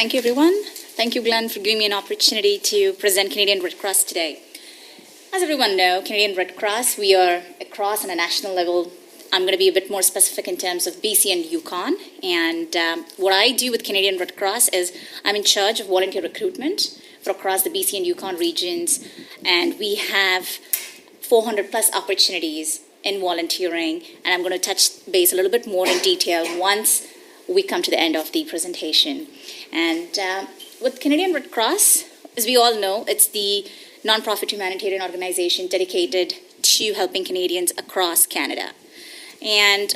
Thank you, everyone. Thank you, Glenn, for giving me an opportunity to present Canadian Red Cross today. As everyone knows, Canadian Red Cross, we are across on a national level. I'm going to be a bit more specific in terms of BC and Yukon. And what I do with Canadian Red Cross is I'm in charge of volunteer recruitment for across the BC and Yukon regions. And we have 400 plus opportunities in volunteering. And I'm going to touch base a little bit more in detail once we come to the end of the presentation. And with Canadian Red Cross, as we all know, it's the nonprofit humanitarian organization dedicated to helping Canadians across Canada. And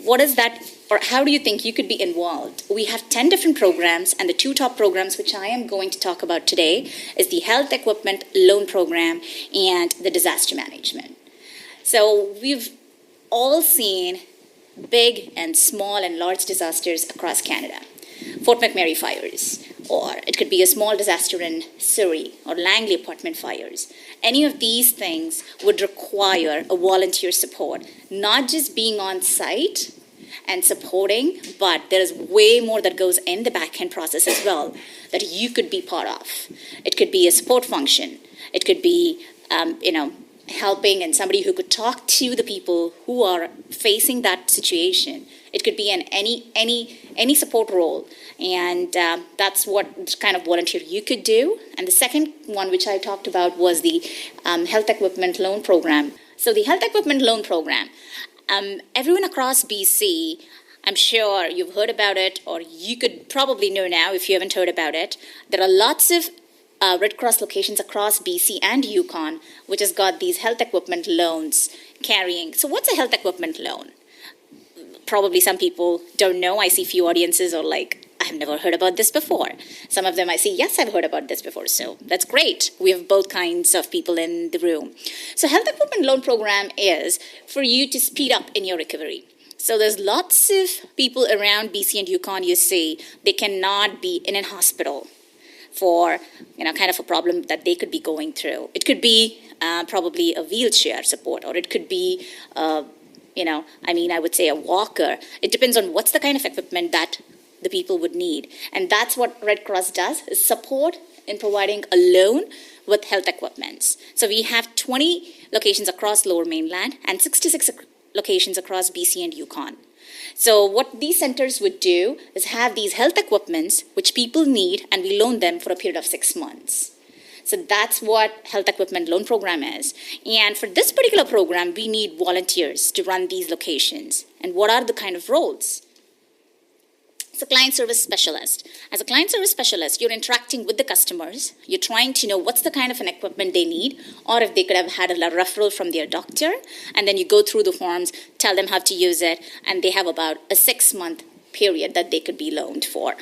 what is that, or how do you think you could be involved? We have 10 different programs, and the two top programs which I am going to talk about today is the Health Equipment Loan Program and the Disaster Management. So we've all seen big and small and large disasters across Canada. Fort McMurray fires, or it could be a small disaster in Surrey or Langley apartment fires. Any of these things would require a volunteer support, not just being on site and supporting, but there is way more that goes in the back-end process as well that you could be part of. It could be a support function. It could be, helping and somebody who could talk to the people who are facing that situation. It could be in any support role, and that's what kind of volunteer you could do. And the second one, which I talked about, was the Health Equipment Loan Program. So the Health Equipment Loan Program, everyone across BC, I'm sure you've heard about it, or you could probably know now if you haven't heard about it. There are lots of Red Cross locations across BC and Yukon, which has got these health equipment loans carrying. So what's a health equipment loan? Probably some people don't know. I see few audiences are like, I've never heard about this before. Some of them I see, yes, I've heard about this before. So that's great. We have both kinds of people in the room. So Health Equipment Loan Program is for you to speed up in your recovery. So there's lots of people around BC and Yukon, you see, they cannot be in a hospital for, kind of a problem that they could be going through. It could be probably a wheelchair support, or it could be, I would say a walker. It depends on what's the kind of equipment that the people would need. And that's what Red Cross does, is support in providing a loan with health equipments. So we have 20 locations across Lower Mainland and 66 locations across BC and Yukon. So what these centers would do is have these health equipments which people need, and we loan them for a period of 6 months. So that's what Health Equipment Loan Program is. And for this particular program, we need volunteers to run these locations. And what are the kind of roles? It's a client service specialist. As a client service specialist, you're interacting with the customers. You're trying to know what's the kind of an equipment they need, or if they could have had a referral from their doctor. And then you go through the forms, tell them how to use it, and they have about a 6-month period that they could be loaned for.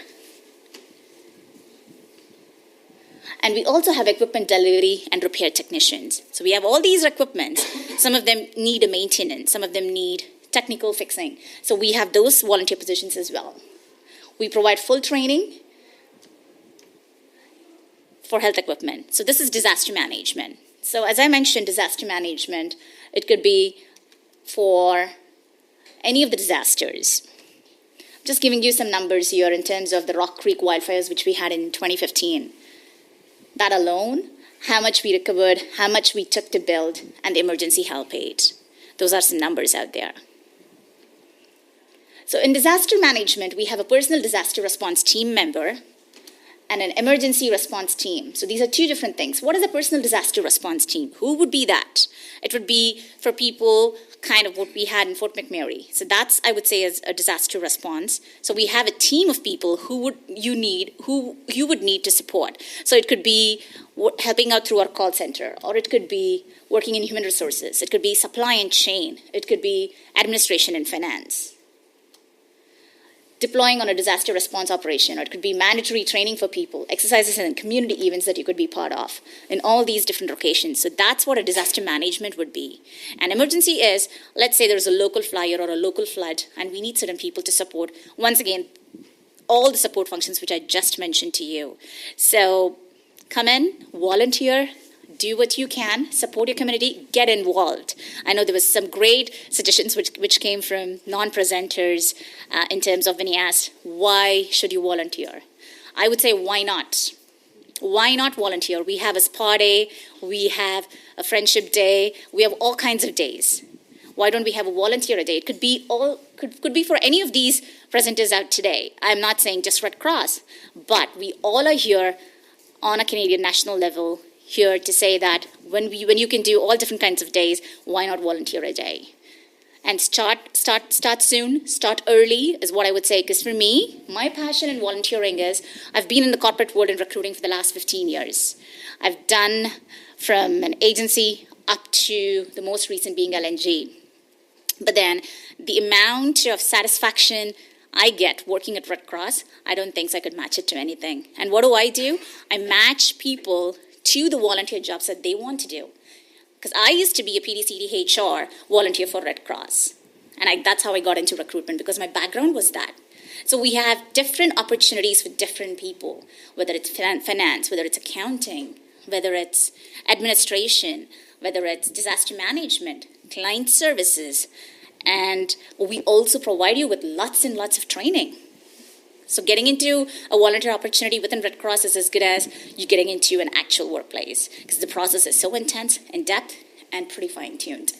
And we also have equipment delivery and repair technicians. So we have all these equipments. Some of them need a maintenance. Some of them need technical fixing. So we have those volunteer positions as well. We provide full training for health equipment. So this is disaster management. So as I mentioned, disaster management, it could be for any of the disasters. Just giving you some numbers here in terms of the Rock Creek wildfires, which we had in 2015. That alone, how much we recovered, how much we took to build, and the emergency help aid. Those are some numbers out there. So in disaster management, we have a personal disaster response team member and an emergency response team. So these are two different things. What is a personal disaster response team? Who would be that? It would be for people kind of what we had in Fort McMurray. So that's, I would say, is a disaster response. So we have a team of people who you would need to support. So it could be helping out through our call center, or it could be working in human resources. It could be supply and chain. It could be administration and finance. Deploying on a disaster response operation, or it could be mandatory training for people, exercises and community events that you could be part of in all these different locations. So that's what a disaster management would be. And emergency is, let's say there's a local fire or a local flood, and we need certain people to support, once again, all the support functions which I just mentioned to you. So come in, volunteer, do what you can, support your community, get involved. I know there was some great suggestions which came from non-presenters in terms of when he asked, why should you volunteer? I would say, why not? Why not volunteer? We have a spa day, we have a friendship day, we have all kinds of days. Why don't we have a volunteer day? It could be could be for any of these presenters out today. I'm not saying just Red Cross, but we all are here on a Canadian national level, here to say that when you can do all different kinds of days, why not volunteer a day? And start soon, start early is what I would say. Because for me, my passion in volunteering is, I've been in the corporate world in recruiting for the last 15 years. I've done from an agency up to the most recent being LNG. But then the amount of satisfaction I get working at Red Cross, I don't think I could match it to anything. And what do? I match people to the volunteer jobs that they want to do. Because I used to be a PDCD HR volunteer for Red Cross. And that's how I got into recruitment, because my background was that. So we have different opportunities for different people, whether it's finance, whether it's accounting, whether it's administration, whether it's disaster management, client services. And we also provide you with lots and lots of training. So getting into a volunteer opportunity within Red Cross is as good as you getting into an actual workplace, because the process is so intense, in depth, and pretty fine-tuned.